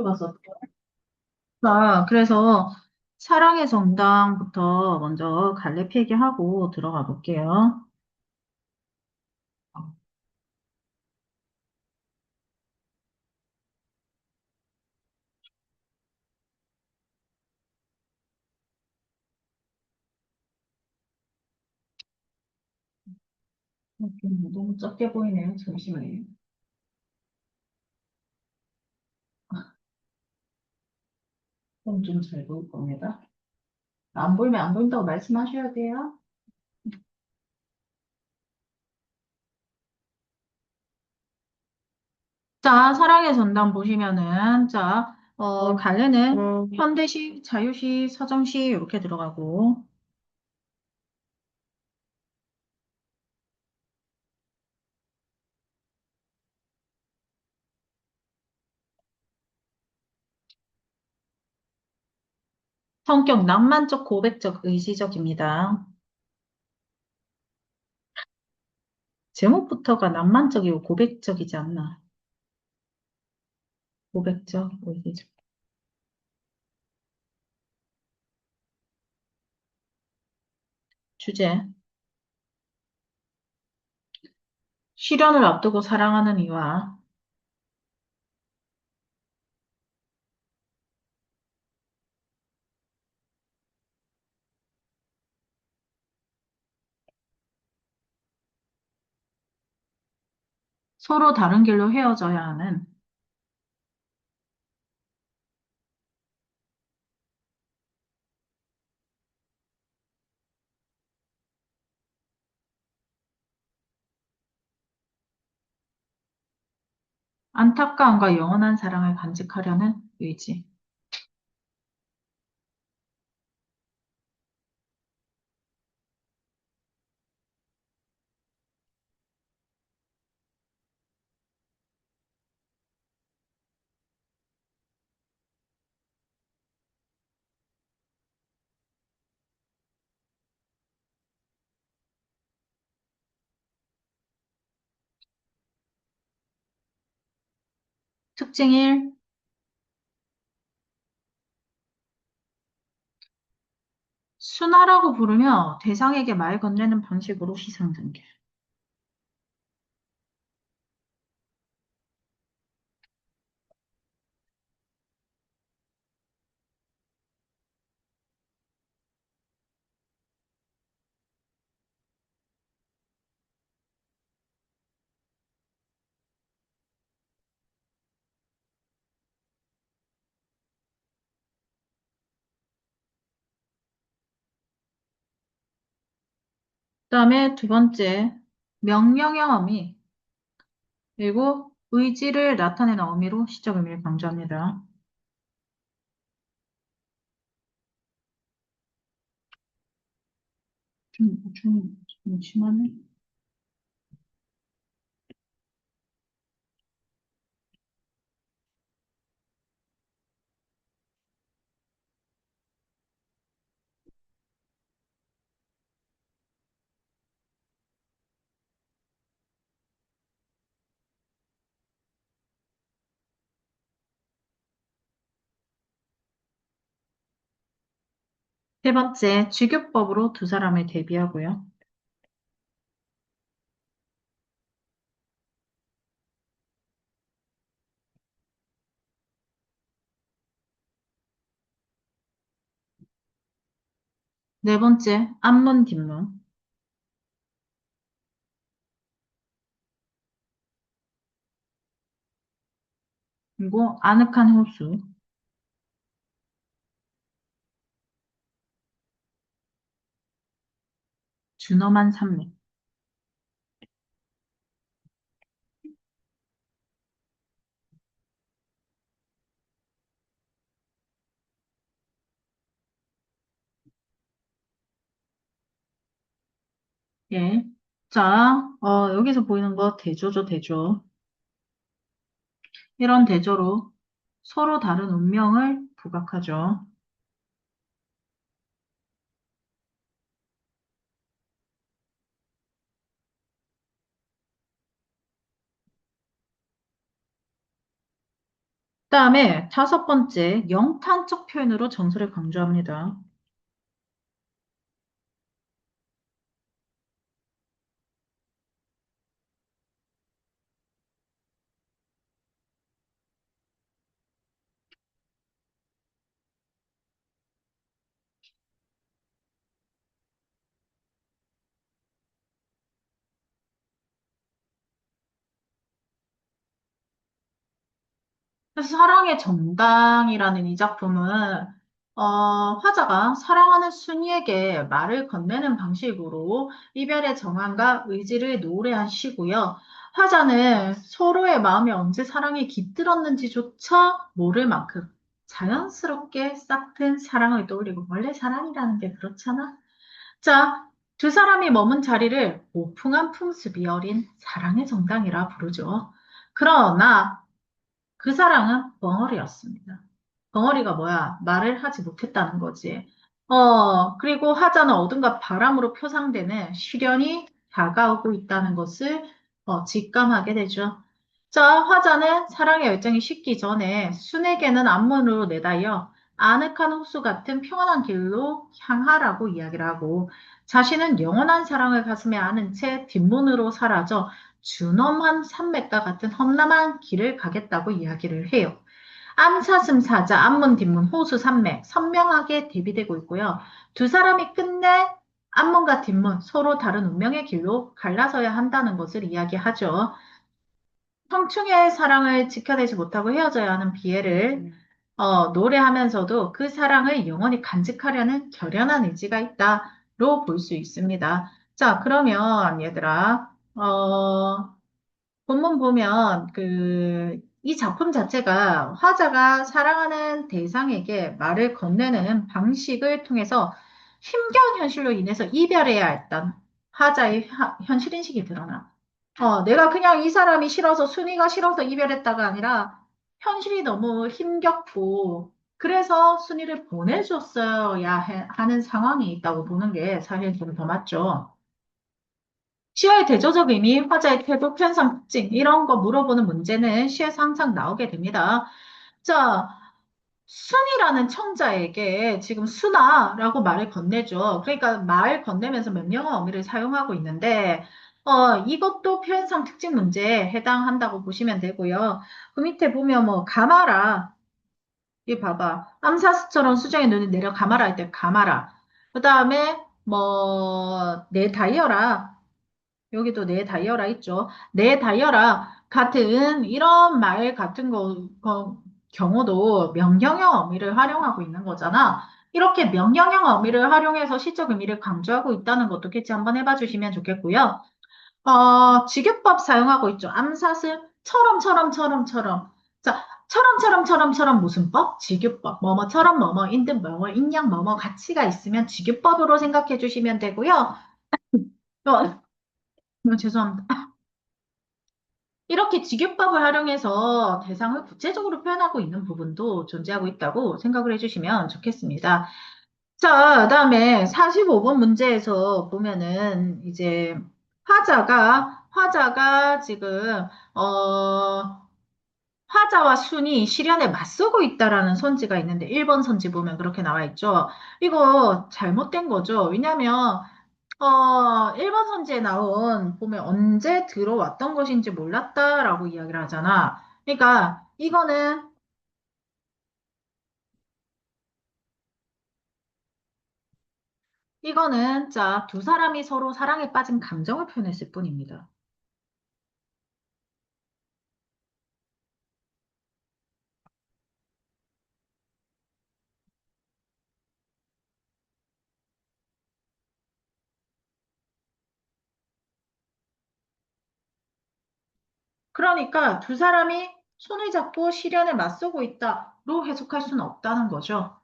들어갔어. 자, 그래서 사랑의 정당부터 먼저 갈래 필기하고 들어가 볼게요. 너무 작게 보이네요. 잠시만요. 그럼 좀 잘 보일 겁니다. 안 보이면 안 보인다고 말씀하셔야 돼요. 자, 사랑의 전당 보시면은, 자, 갈래는 현대시, 자유시, 서정시 이렇게 들어가고, 성격 낭만적, 고백적, 의지적입니다. 제목부터가 낭만적이고 고백적이지 않나. 고백적, 의지적. 주제. 실현을 앞두고 사랑하는 이와 서로 다른 길로 헤어져야 하는 안타까움과 영원한 사랑을 간직하려는 의지. 특징 1. 순하라고 부르며 대상에게 말 건네는 방식으로 시선 등계. 그다음에 두 번째, 명령형 어미, 그리고 의지를 나타내는 어미로 시적 의미를 강조합니다. 좀 심하네. 세 번째, 직유법으로 두 사람을 대비하고요. 네 번째, 앞문, 뒷문. 그리고 아늑한 호수, 준엄한 산맥. 예. 자, 여기서 보이는 거 대조죠, 대조. 이런 대조로 서로 다른 운명을 부각하죠. 그다음에 다섯 번째, 영탄적 표현으로 정서를 강조합니다. 그래서 사랑의 정당이라는 이 작품은 화자가 사랑하는 순이에게 말을 건네는 방식으로 이별의 정황과 의지를 노래한 시고요. 화자는 서로의 마음이 언제 사랑에 깃들었는지조차 모를 만큼 자연스럽게 싹튼 사랑을 떠올리고 원래 사랑이라는 게 그렇잖아. 자, 두 사람이 머문 자리를 오풍한 풍습이 어린 사랑의 정당이라 부르죠. 그러나 그 사랑은 벙어리였습니다. 벙어리가 뭐야? 말을 하지 못했다는 거지. 그리고 하자는 어딘가 바람으로 표상되는 시련이 다가오고 있다는 것을 직감하게 되죠. 자, 화자는 사랑의 열정이 식기 전에 순에게는 앞문으로 내다여 아늑한 호수 같은 평안한 길로 향하라고 이야기를 하고 자신은 영원한 사랑을 가슴에 안은 채 뒷문으로 사라져 준엄한 산맥과 같은 험난한 길을 가겠다고 이야기를 해요. 암사슴사자, 앞문, 뒷문, 호수, 산맥 선명하게 대비되고 있고요. 두 사람이 끝내 앞문과 뒷문 서로 다른 운명의 길로 갈라서야 한다는 것을 이야기하죠. 성충의 사랑을 지켜내지 못하고 헤어져야 하는 비애를 노래하면서도 그 사랑을 영원히 간직하려는 결연한 의지가 있다로 볼 수 있습니다. 자, 그러면 얘들아, 본문 보면 이 작품 자체가 화자가 사랑하는 대상에게 말을 건네는 방식을 통해서 힘겨운 현실로 인해서 이별해야 했던 화자의 현실인식이 드러나. 내가 그냥 이 사람이 싫어서 순위가 싫어서 이별했다가 아니라 현실이 너무 힘겹고 그래서 순위를 보내줬어야 하는 상황이 있다고 보는 게 사실 좀 더 맞죠. 시의 대조적 의미, 화자의 태도, 편상 특징, 이런 거 물어보는 문제는 시에서 항상 나오게 됩니다. 자, 순이라는 청자에게 지금 순아라고 말을 건네죠. 그러니까 말 건네면서 명령어 어미를 사용하고 있는데, 이것도 표현상 특징 문제에 해당한다고 보시면 되고요. 그 밑에 보면 뭐, 가마라. 이 봐봐. 암사스처럼 수정의 눈을 내려 가마라 할 때 가마라. 그 다음에 뭐, 내 다이어라. 여기도 내 다이어라 있죠. 내 다이어라 같은 이런 말 같은 경우도 명령형 어미를 활용하고 있는 거잖아. 이렇게 명령형 어미를 활용해서 시적 의미를 강조하고 있다는 것도 캐치 한번 해봐 주시면 좋겠고요. 직유법 사용하고 있죠. 암사슬 처럼. 자, 처럼 무슨 법? 직유법. 뭐뭐처럼 뭐뭐인 듯 뭐뭐 인양 뭐뭐 가치가 있으면 직유법으로 생각해 주시면 되고요. 죄송합니다. 이렇게 직유법을 활용해서 대상을 구체적으로 표현하고 있는 부분도 존재하고 있다고 생각을 해주시면 좋겠습니다. 자, 그다음에 45번 문제에서 보면은 이제 화자가 지금 화자와 순이 시련에 맞서고 있다라는 선지가 있는데 1번 선지 보면 그렇게 나와 있죠. 이거 잘못된 거죠. 왜냐하면 1번 선지에 보면 언제 들어왔던 것인지 몰랐다라고 이야기를 하잖아. 그러니까 이거는 자, 두 사람이 서로 사랑에 빠진 감정을 표현했을 뿐입니다. 그러니까 두 사람이 손을 잡고 시련에 맞서고 있다로 해석할 수는 없다는 거죠.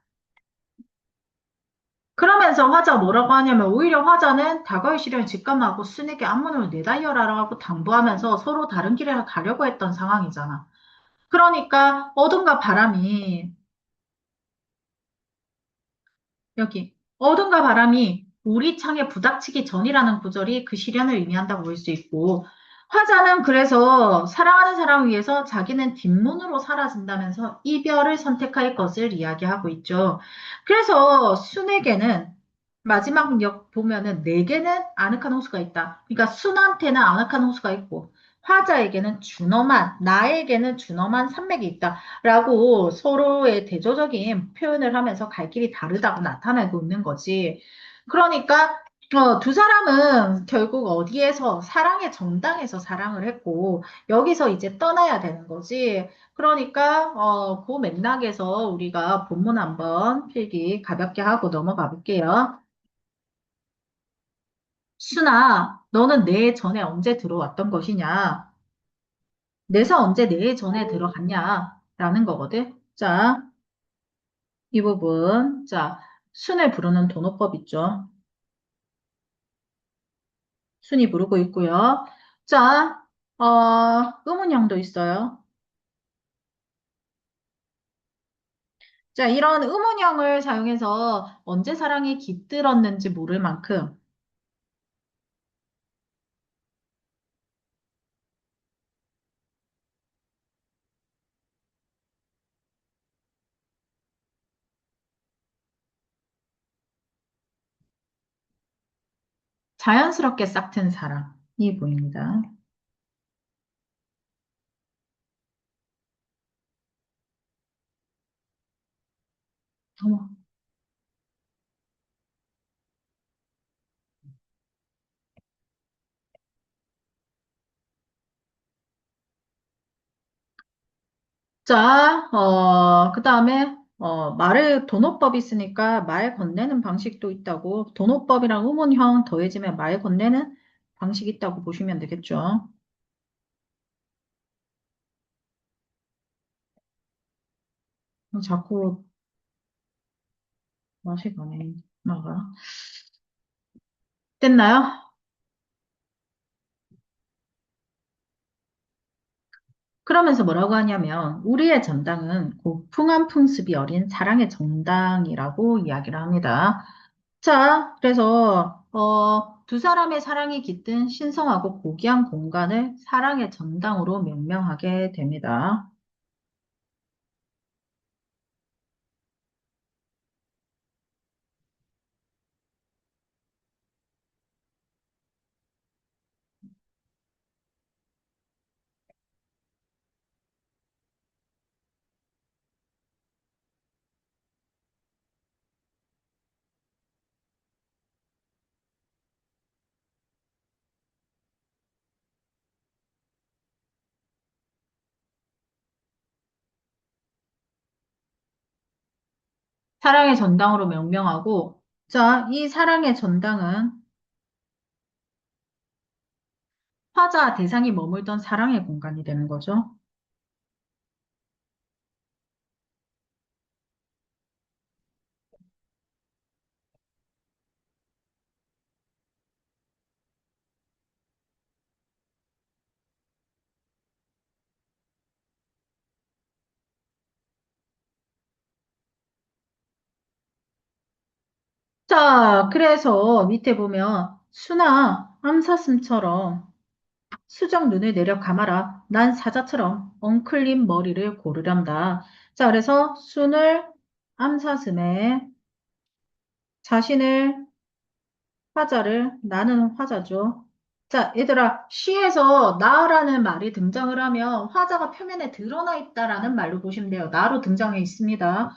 그러면서 화자 뭐라고 하냐면 오히려 화자는 다가올 시련을 직감하고 순에게 앞문을 내달려라라고 당부하면서 서로 다른 길을 가려고 했던 상황이잖아. 그러니까 어둠과 바람이 우리 창에 부닥치기 전이라는 구절이 그 시련을 의미한다고 볼 수 있고 화자는 그래서 사랑하는 사람을 위해서 자기는 뒷문으로 사라진다면서 이별을 선택할 것을 이야기하고 있죠. 그래서 순에게는 마지막 역 보면은 내게는 아늑한 호수가 있다. 그러니까 순한테는 아늑한 호수가 있고 화자에게는 준엄한, 나에게는 준엄한 산맥이 있다. 라고 서로의 대조적인 표현을 하면서 갈 길이 다르다고 나타내고 있는 거지. 그러니까 두 사람은 결국 어디에서 사랑의 정당에서 사랑을 했고 여기서 이제 떠나야 되는 거지. 그러니까 그 맥락에서 우리가 본문 한번 필기 가볍게 하고 넘어가 볼게요. 순아, 너는 내 전에 언제 들어왔던 것이냐? 내가 언제 내 전에 들어갔냐? 라는 거거든. 자, 이 부분. 자, 순을 부르는 도노법 있죠. 순이 부르고 있고요. 자, 의문형도 있어요. 자, 이런 의문형을 사용해서 언제 사랑에 깃들었는지 모를 만큼 자연스럽게 싹튼 사랑이 보입니다. 어머. 자, 그 다음에, 말을, 도노법이 있으니까 말 건네는 방식도 있다고, 도노법이랑 의문형 더해지면 말 건네는 방식이 있다고 보시면 되겠죠. 자꾸 맛이 가네. 나가. 됐나요? 그러면서 뭐라고 하냐면, 우리의 전당은 고풍한 풍습이 어린 사랑의 정당이라고 이야기를 합니다. 자, 그래서, 두 사람의 사랑이 깃든 신성하고 고귀한 공간을 사랑의 전당으로 명명하게 됩니다. 사랑의 전당으로 명명하고, 자, 이 사랑의 전당은 화자 대상이 머물던 사랑의 공간이 되는 거죠. 자, 그래서 밑에 보면, 수나 암사슴처럼 수정 눈을 내려 감아라. 난 사자처럼 엉클린 머리를 고르련다. 자, 그래서 순을 암사슴에 자신을 화자를 나는 화자죠. 자, 얘들아, 시에서 나라는 말이 등장을 하면 화자가 표면에 드러나 있다라는 말로 보시면 돼요. 나로 등장해 있습니다.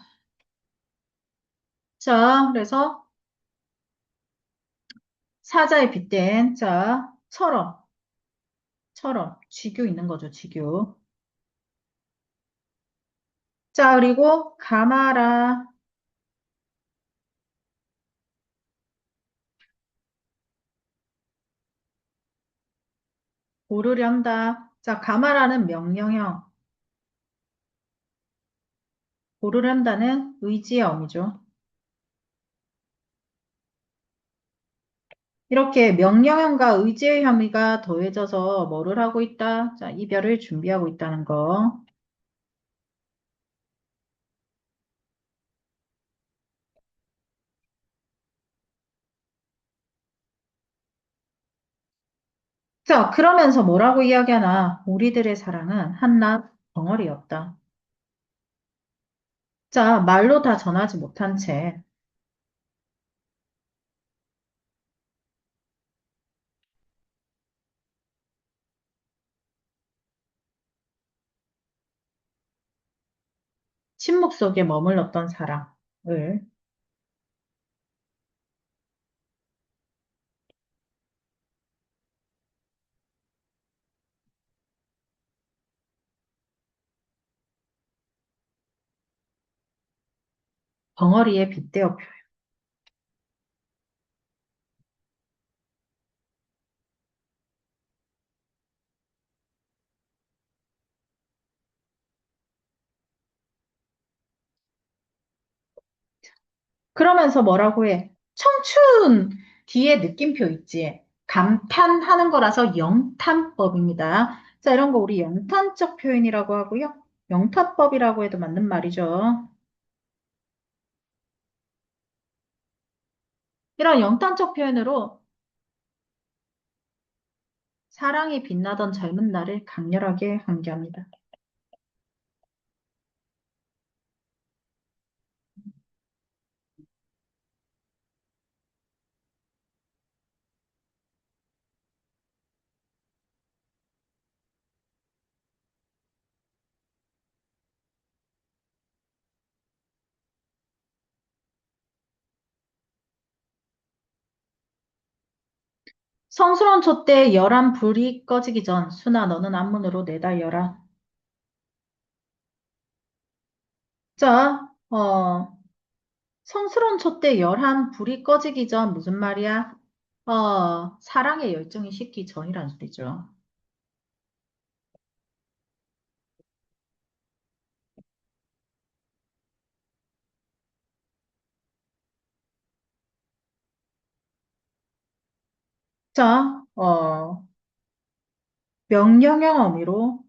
자, 그래서 사자에 빗댄 자, 처럼 쥐교 있는 거죠, 쥐교. 자, 그리고 가마라 고르련다. 자, 가마라는 명령형, 고르련다는 의지의 어미죠. 이렇게 명령형과 의지의 혐의가 더해져서 뭐를 하고 있다? 자, 이별을 준비하고 있다는 거. 자, 그러면서 뭐라고 이야기하나? 우리들의 사랑은 한낱 덩어리였다. 자, 말로 다 전하지 못한 채 침묵 속에 머물렀던 사랑을 덩어리에 빗대어 표. 그러면서 뭐라고 해? 청춘! 뒤에 느낌표 있지? 감탄하는 거라서 영탄법입니다. 자, 이런 거 우리 영탄적 표현이라고 하고요. 영탄법이라고 해도 맞는 말이죠. 이런 영탄적 표현으로 사랑이 빛나던 젊은 날을 강렬하게 환기합니다. 성스러운 촛대 열한 불이 꺼지기 전 순아 너는 앞문으로 내달려라. 자, 성스러운 촛대 열한 불이 꺼지기 전 무슨 말이야? 사랑의 열정이 식기 전이란 소리죠. 자, 명령형 어미로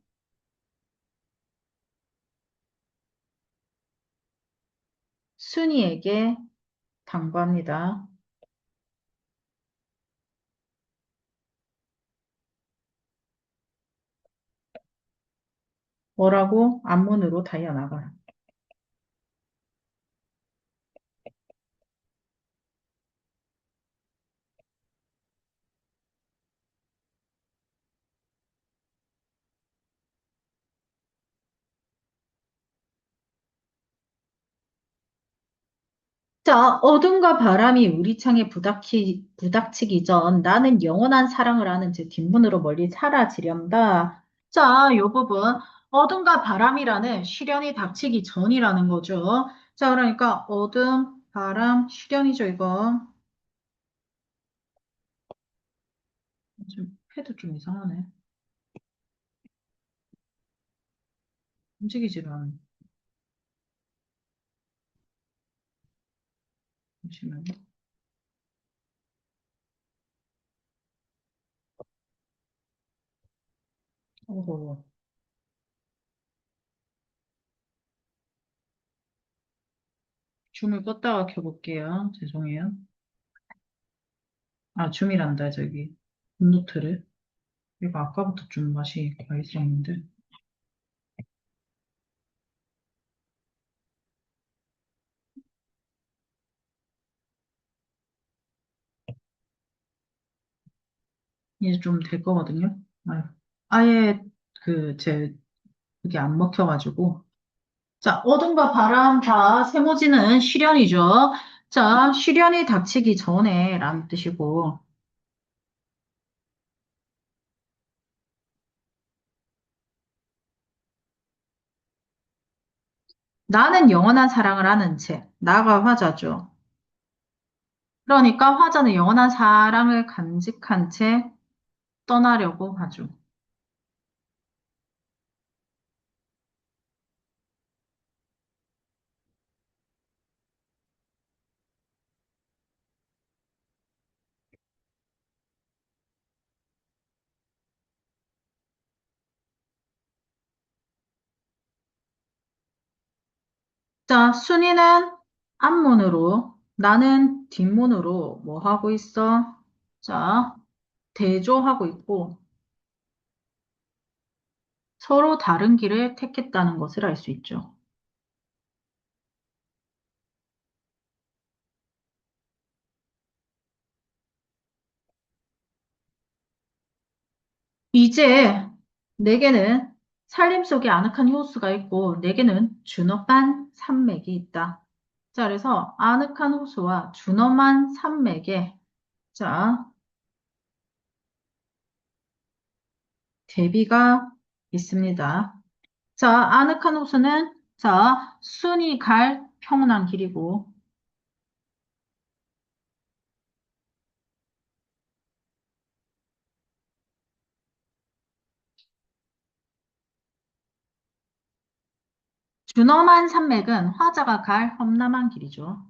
순이에게 당부합니다. 뭐라고? 앞문으로 달려나가라. 자, 어둠과 바람이 우리 창에 부닥치기 전 나는 영원한 사랑을 하는 제 뒷문으로 멀리 사라지련다. 자, 이 부분 어둠과 바람이라는 시련이 닥치기 전이라는 거죠. 자, 그러니까 어둠, 바람, 시련이죠, 이거. 좀 패드 좀 이상하네. 움직이지를 않네. 잠시만요. 어, 줌을 껐다가 켜볼게요. 죄송해요. 아, 줌이란다, 저기. 굿노트를. 이거 아까부터 좀 맛이 가 있었는데. 이제 좀 될 거거든요. 아유, 아예 그게 안 먹혀가지고. 자, 어둠과 바람 다 세모지는 시련이죠. 자, 시련이 닥치기 전에 라는 뜻이고. 나는 영원한 사랑을 하는 채. 나가 화자죠. 그러니까 화자는 영원한 사랑을 간직한 채 떠나려고 하죠. 자, 순이는 앞문으로, 나는 뒷문으로 뭐 하고 있어? 자, 대조하고 있고, 서로 다른 길을 택했다는 것을 알 수 있죠. 이제 내게는 산림 속에 아늑한 호수가 있고 내게는 준엄한 산맥이 있다. 자, 그래서 아늑한 호수와 준엄한 산맥에 자, 대비가 있습니다. 자, 아늑한 호수는 자, 순이 갈 평온한 길이고 준엄한 산맥은 화자가 갈 험난한 길이죠.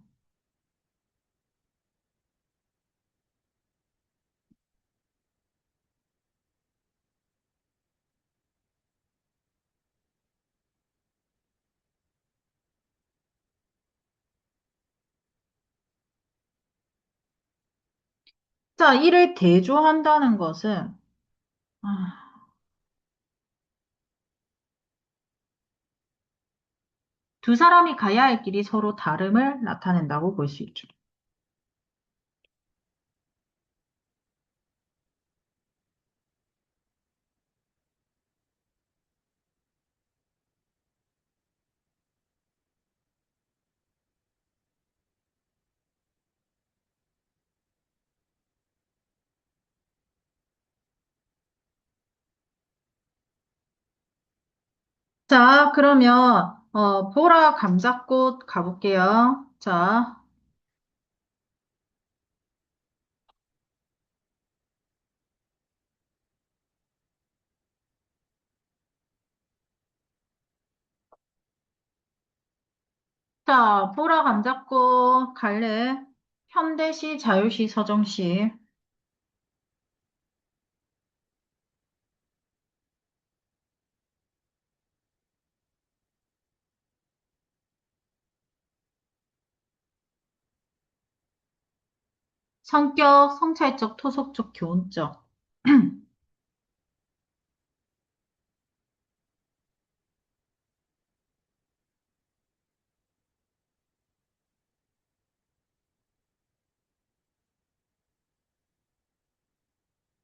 자, 이를 대조한다는 것은 아, 두 사람이 가야 할 길이 서로 다름을 나타낸다고 볼 수 있죠. 자, 그러면 보라 감자꽃 가볼게요. 자, 자, 보라 감자꽃 갈래? 현대시, 자유시, 서정시. 성격, 성찰적, 토속적, 교훈적.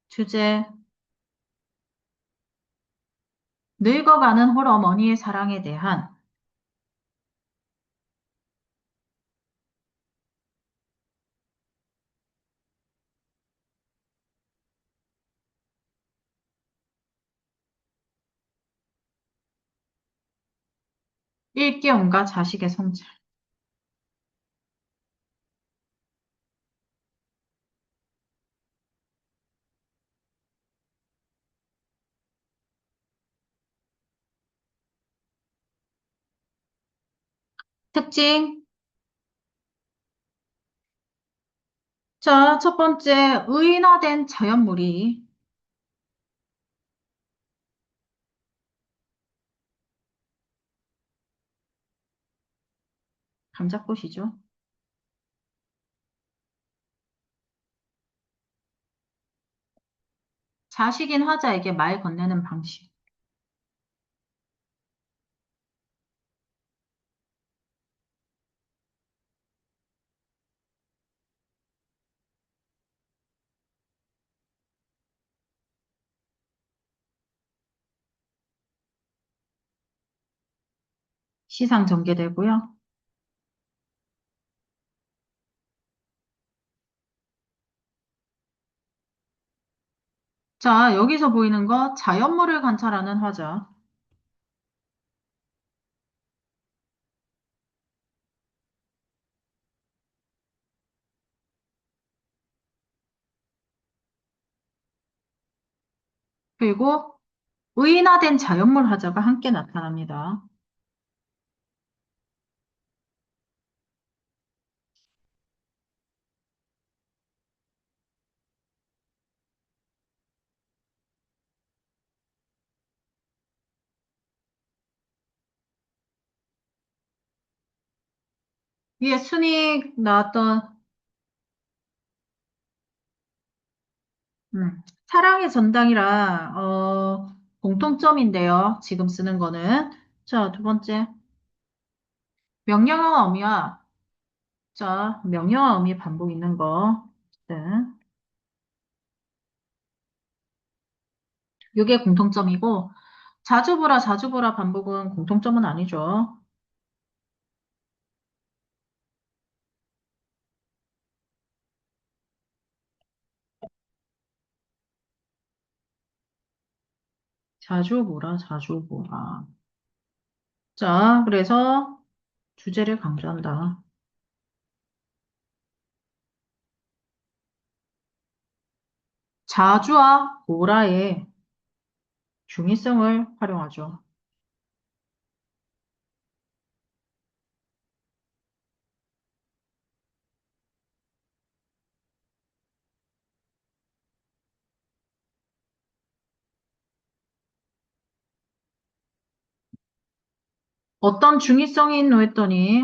주제, 늙어가는 홀어머니의 사랑에 대한. 일개혼과 자식의 성찰. 특징. 자, 첫 번째, 의인화된 자연물이 감자꽃이죠. 자식인 화자에게 말 건네는 방식. 시상 전개되고요. 자, 여기서 보이는 거 자연물을 관찰하는 화자. 그리고 의인화된 자연물 화자가 함께 나타납니다. 위에 순위 나왔던 사랑의 전당이라 공통점인데요. 지금 쓰는 거는. 자, 두 번째. 명령어가 어미야. 자, 명령어 어미 반복 있는 거. 네. 이게 공통점이고, 자주 보라 반복은 공통점은 아니죠. 자주 보라. 자, 그래서 주제를 강조한다. 자주와 보라의 중의성을 활용하죠. 어떤 중의성이 있노 했더니,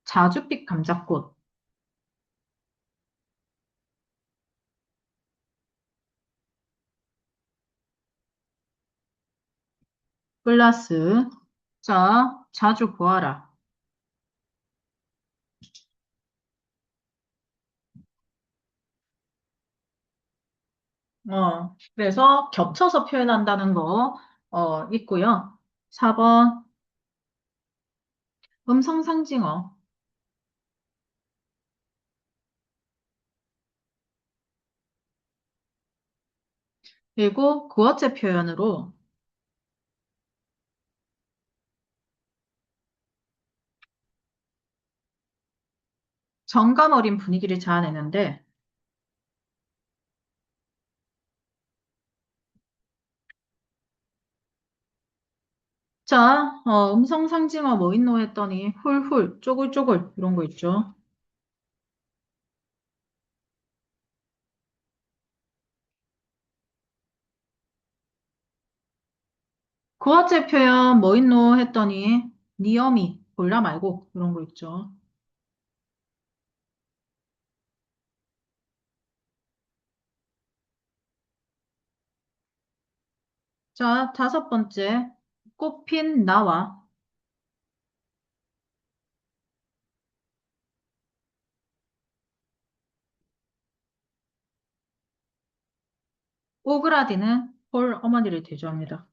자주빛 감자꽃, 플러스, 자, 자주 보아라. 그래서 겹쳐서 표현한다는 거, 있고요. 4번, 음성상징어. 그리고 구어체 표현으로 정감 어린 분위기를 자아내는데, 자, 음성상징어 뭐 있노 했더니, 훌훌, 쪼글쪼글, 이런 거 있죠. 구어체 표현 뭐 있노 했더니, 니어미, 볼라 말고, 이런 거 있죠. 자, 다섯 번째, 꽃핀 나와, 오그라디는 홀 어머니를 대조합니다.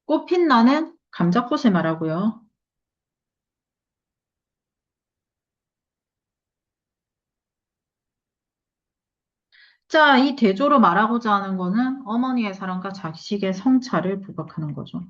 꽃핀 나는 감자꽃을 말하고요. 자, 이 대조로 말하고자 하는 거는 어머니의 사랑과 자식의 성찰을 부각하는 거죠.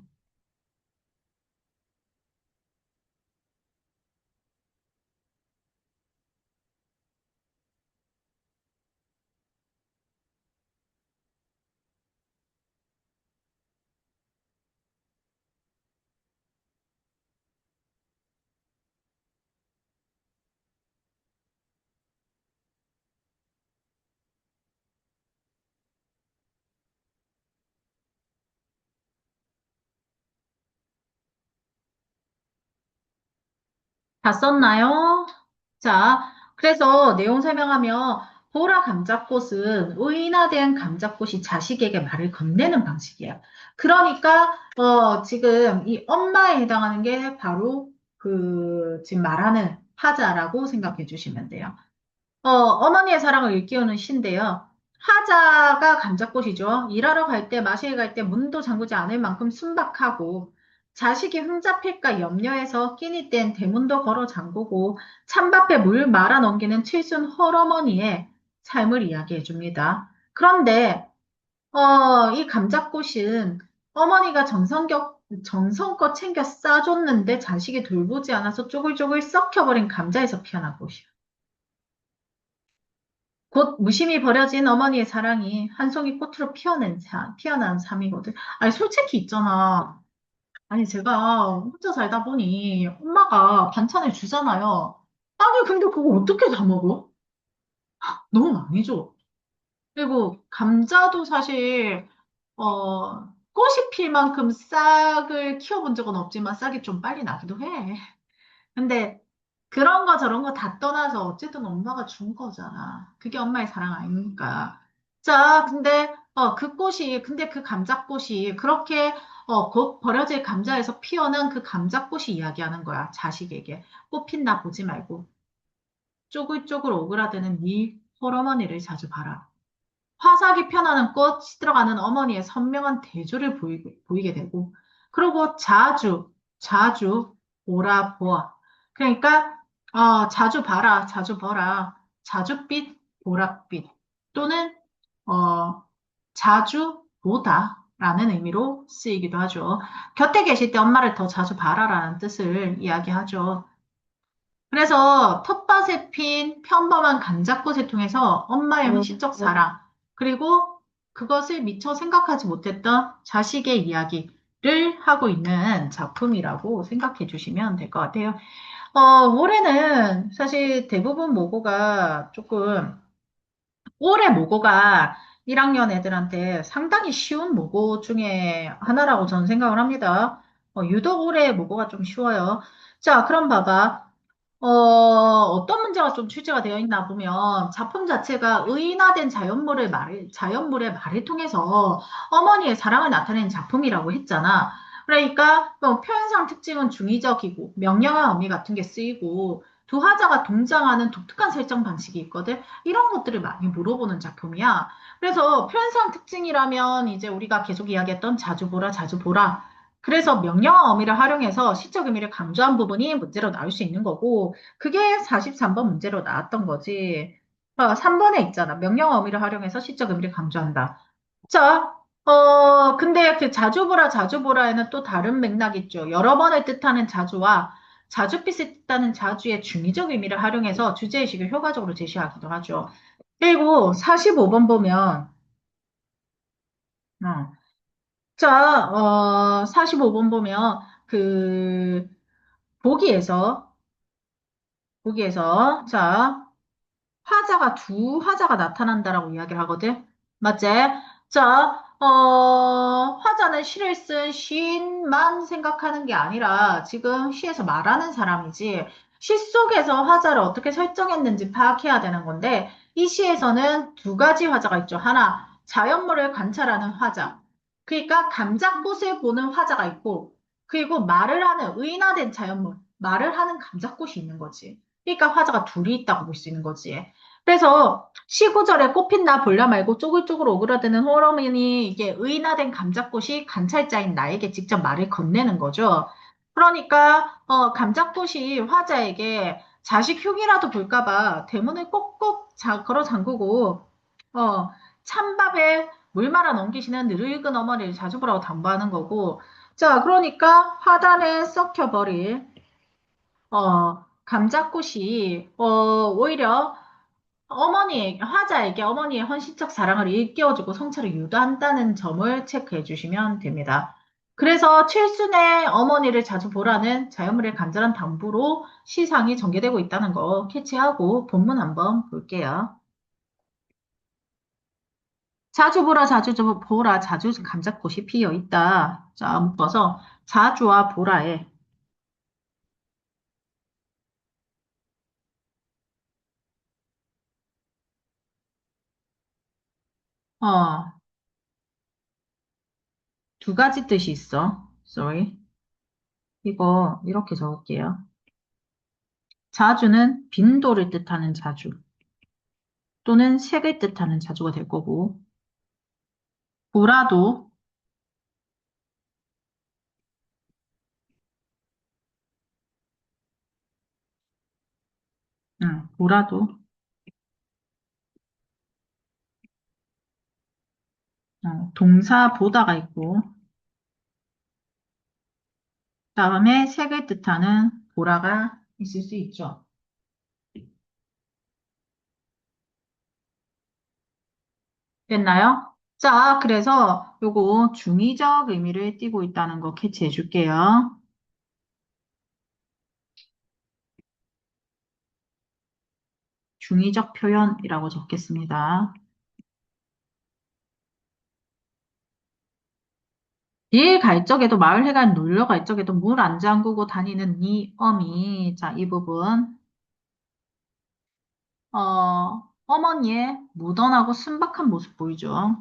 다 썼나요? 자, 그래서 내용 설명하며 보라 감자꽃은 의인화된 감자꽃이 자식에게 말을 건네는 방식이에요. 그러니까 지금 이 엄마에 해당하는 게 바로 그 지금 말하는 하자라고 생각해 주시면 돼요. 어머니의 사랑을 일깨우는 시인데요. 하자가 감자꽃이죠. 일하러 갈 때, 마실 갈 때 문도 잠그지 않을 만큼 순박하고 자식이 흠잡힐까 염려해서 끼니 땐 대문도 걸어 잠그고 찬밥에 물 말아 넘기는 칠순 헐어머니의 삶을 이야기해 줍니다. 그런데 이 감자꽃은 어머니가 정성껏 챙겨 싸줬는데 자식이 돌보지 않아서 쪼글쪼글 썩혀버린 감자에서 피어난 꽃이에요. 곧 무심히 버려진 어머니의 사랑이 한 송이 꽃으로 피어난 삶이거든. 아니, 솔직히 있잖아. 아니, 제가 혼자 살다 보니 엄마가 반찬을 주잖아요. 아니, 근데 그거 어떻게 다 먹어? 너무 많이 줘. 그리고 감자도 사실, 꽃이 필 만큼 싹을 키워본 적은 없지만 싹이 좀 빨리 나기도 해. 근데 그런 거 저런 거 다 떠나서 어쨌든 엄마가 준 거잖아. 그게 엄마의 사랑 아닙니까? 자, 근데 그 꽃이 근데 그 감자꽃이 그렇게 곧 버려질 감자에서 피어난 그 감자꽃이 이야기하는 거야. 자식에게. 꽃 핀다 보지 말고 쪼글쪼글 오그라드는 네 홀어머니를 자주 봐라. 화사하게 펴나는 꽃이 들어가는 어머니의 선명한 대조를 보이게 되고, 그리고 자주 보라 보아. 그러니까, 자주 봐라, 자주 보라, 자주빛, 보랏빛, 또는, 어, 자주 보다라는 의미로 쓰이기도 하죠. 곁에 계실 때 엄마를 더 자주 봐라라는 뜻을 이야기하죠. 그래서 텃밭에 핀 평범한 감자꽃을 통해서 엄마의 헌신적 사랑, 그리고 그것을 미처 생각하지 못했던 자식의 이야기를 하고 있는 작품이라고 생각해 주시면 될 것 같아요. 올해는 사실 대부분 모고가 조금 올해 모고가 1학년 애들한테 상당히 쉬운 모고 중에 하나라고 저는 생각을 합니다. 유독 올해 모고가 좀 쉬워요. 자, 그럼 봐봐. 어떤 문제가 좀 출제가 되어 있나 보면 작품 자체가 의인화된 자연물의 말을 통해서 어머니의 사랑을 나타내는 작품이라고 했잖아. 그러니까 표현상 특징은 중의적이고 명령어 의미 같은 게 쓰이고 두 화자가 동장하는 독특한 설정 방식이 있거든. 이런 것들을 많이 물어보는 작품이야. 그래서 표현상 특징이라면 이제 우리가 계속 이야기했던 자주 보라, 자주 보라. 그래서 명령어 어미를 활용해서 시적 의미를 강조한 부분이 문제로 나올 수 있는 거고, 그게 43번 문제로 나왔던 거지. 3번에 있잖아. 명령어 어미를 활용해서 시적 의미를 강조한다. 자, 근데 그 자주 보라, 자주 보라에는 또 다른 맥락이 있죠. 여러 번을 뜻하는 자주와 자주빛을 뜻하는 자주의 중의적 의미를 활용해서 주제의식을 효과적으로 제시하기도 하죠. 그리고 45번 보면, 어, 자, 45번 보면, 보기에서, 자, 두 화자가 나타난다라고 이야기를 하거든. 맞지? 자, 화자는 시를 쓴 시인만 생각하는 게 아니라 지금 시에서 말하는 사람이지. 시 속에서 화자를 어떻게 설정했는지 파악해야 되는 건데, 이 시에서는 두 가지 화자가 있죠. 하나, 자연물을 관찰하는 화자. 그러니까 감자꽃을 보는 화자가 있고, 그리고 말을 하는 의인화된 자연물, 말을 하는 감자꽃이 있는 거지. 그러니까 화자가 둘이 있다고 볼 수 있는 거지. 그래서 시구절에 꽃핀나 볼라 말고 쪼글쪼글 오그라드는 호러민이 이게 의인화된 감자꽃이 관찰자인 나에게 직접 말을 건네는 거죠. 그러니까 감자꽃이 화자에게 자식 흉이라도 볼까봐 대문을 꼭꼭 걸어 잠그고 어, 찬밥에 물 말아 넘기시는 늙은 어머니를 자주 보라고 당부하는 거고 자 그러니까 화단에 썩혀버릴 감자꽃이 오히려 화자에게 어머니의 헌신적 사랑을 일깨워주고 성찰을 유도한다는 점을 체크해 주시면 됩니다. 그래서 칠순의 어머니를 자주 보라는 자연물의 간절한 당부로 시상이 전개되고 있다는 거 캐치하고 본문 한번 볼게요. 자주 보라, 보라, 자주 감자꽃이 피어 있다. 자, 묶어서 자주와 보라에, 어, 두 가지 뜻이 있어. Sorry. 이거 이렇게 적을게요. 자주는 빈도를 뜻하는 자주 또는 색을 뜻하는 자주가 될 거고 보라도 보라도 동사 보다가 있고 다음에 색을 뜻하는 보라가 있을 수 있죠. 됐나요? 자, 그래서 요거 중의적 의미를 띠고 있다는 거 캐치해 줄게요. 중의적 표현이라고 적겠습니다. 길 갈 적에도 마을 해관 놀러 갈 적에도 물 안 잠그고 다니는 네 어미. 자, 이 부분. 어머니의 무던하고 순박한 모습 보이죠?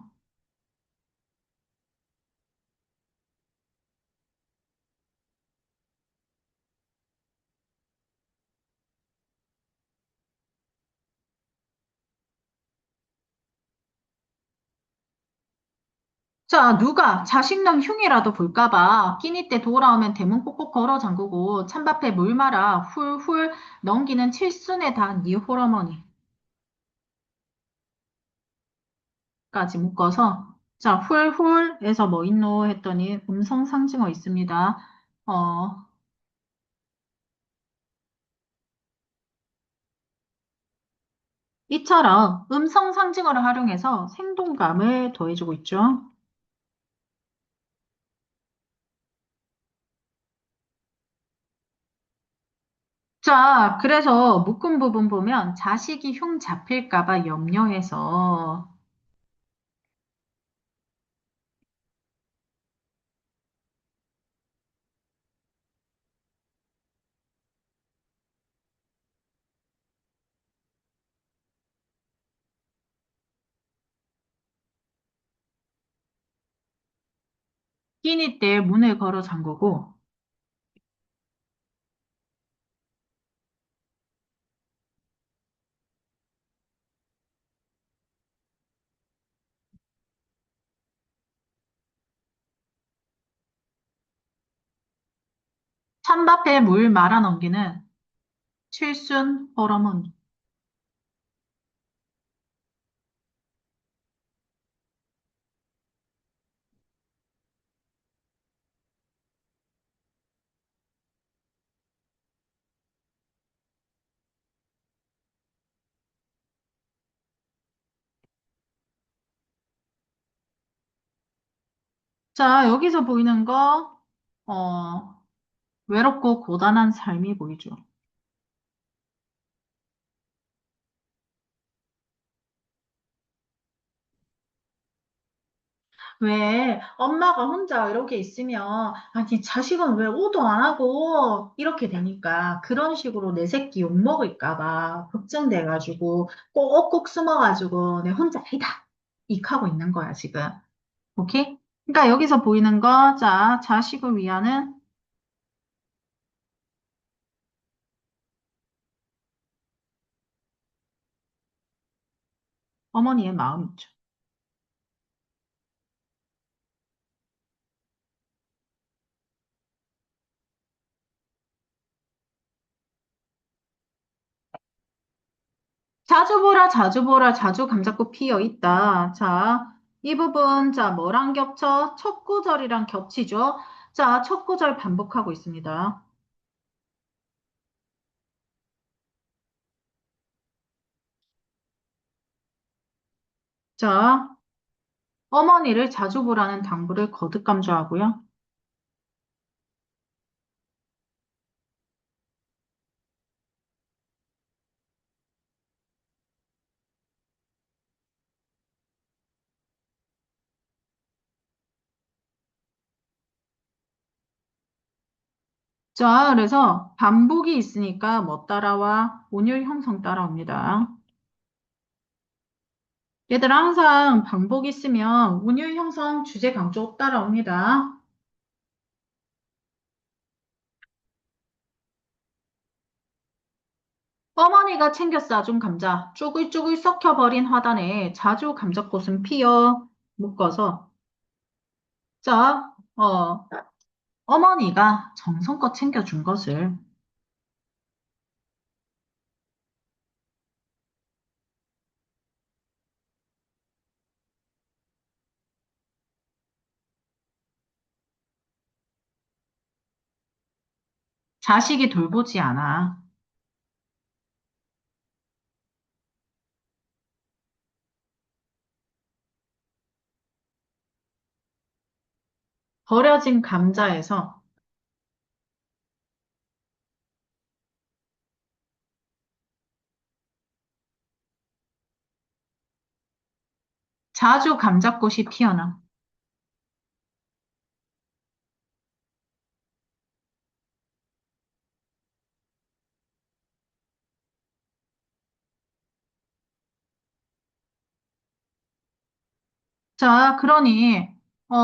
자, 누가 자식놈 흉이라도 볼까봐 끼니 때 돌아오면 대문 꼭꼭 걸어 잠그고 찬밥에 물 말아 훌훌 넘기는 칠순에 다 네 홀어머니까지 묶어서 자, 훌훌에서 뭐 있노 했더니 음성 상징어 있습니다. 어, 이처럼 음성 상징어를 활용해서 생동감을 더해주고 있죠. 자, 그래서 묶은 부분 보면 자식이 흉 잡힐까봐 염려해서 끼니 때 문을 걸어 잠그고 찬밥에 물 말아 넘기는 칠순 호러문. 자, 여기서 보이는 거, 외롭고 고단한 삶이 보이죠. 왜 엄마가 혼자 이렇게 있으면 아니 자식은 왜 오도 안 하고 이렇게 되니까 그런 식으로 내 새끼 욕먹을까 봐 걱정돼가지고 꼭꼭 숨어가지고 내 혼자 아니다 익하고 있는 거야 지금. 오케이? 그러니까 여기서 보이는 거, 자, 자식을 위하는 어머니의 마음이죠. 자주 보라, 자주 보라, 자주 감자꽃 피어 있다. 자, 이 부분, 자, 뭐랑 겹쳐? 첫 구절이랑 겹치죠? 자, 첫 구절 반복하고 있습니다. 자, 어머니를 자주 보라는 당부를 거듭 강조하고요. 자, 그래서 반복이 있으니까 뭐 따라와? 온율 형성 따라옵니다. 얘들 항상 반복 있으면 온율 형성 주제 강조 따라옵니다. 어머니가 챙겨 싸준 감자, 쭈글쭈글 썩혀버린 화단에 자주 감자꽃은 피어 묶어서, 자, 어머니가 정성껏 챙겨준 것을 자식이 돌보지 않아. 버려진 감자에서 자주 감자꽃이 피어나. 자, 그러니, 어,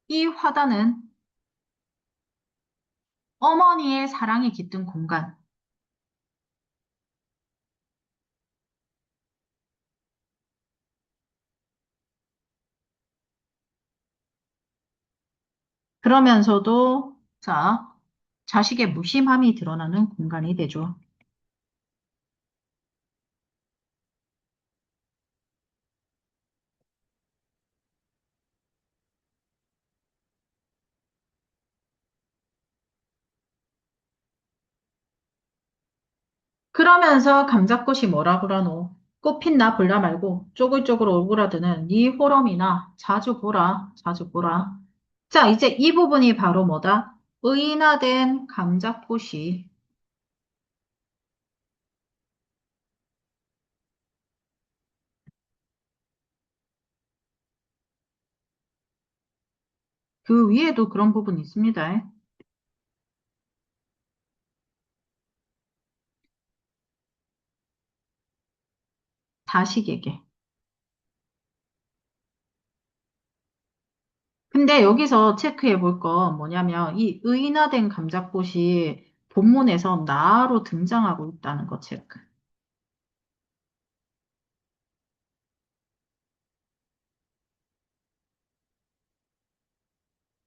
이 화단은 어머니의 사랑이 깃든 공간. 그러면서도, 자, 자식의 무심함이 드러나는 공간이 되죠. 그러면서 감자꽃이 뭐라 그러노? 꽃핀나 볼라 말고 쪼글쪼글 오그라드는 네 호럼이나 자주 보라, 자주 보라. 자, 이제 이 부분이 바로 뭐다? 의인화된 감자꽃이 그 위에도 그런 부분이 있습니다. 자식에게. 근데 여기서 체크해 볼 건 뭐냐면 이 의인화된 감자꽃이 본문에서 나로 등장하고 있다는 거 체크.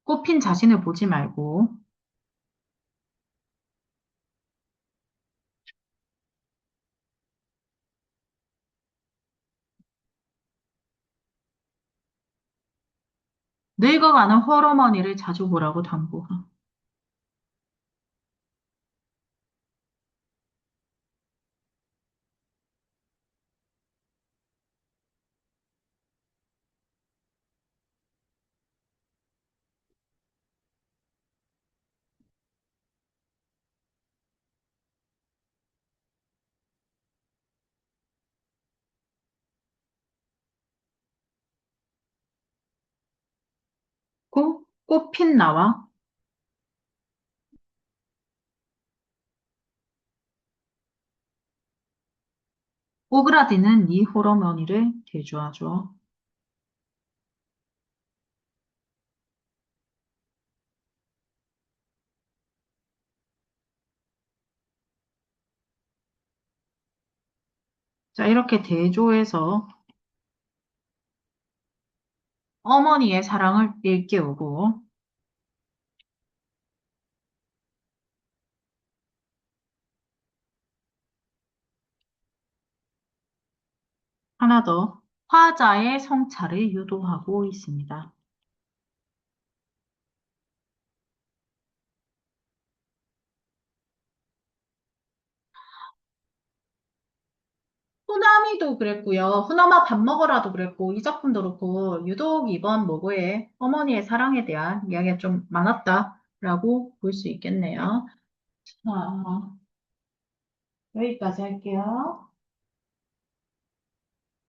꽃핀 자신을 보지 말고 늙어가는 헐어머니를 자주 보라고 당부하. 꽃핀 나와 오그라드는 네 헐어머니를 대조하죠. 자, 이렇게 대조해서 어머니의 사랑을 일깨우고 하나 더 화자의 성찰을 유도하고 있습니다. 후나미도 그랬고요. 후나마 밥 먹어라도 그랬고 이 작품도 그렇고 유독 이번 모고에 어머니의 사랑에 대한 이야기가 좀 많았다라고 볼 수 있겠네요. 자, 여기까지 할게요.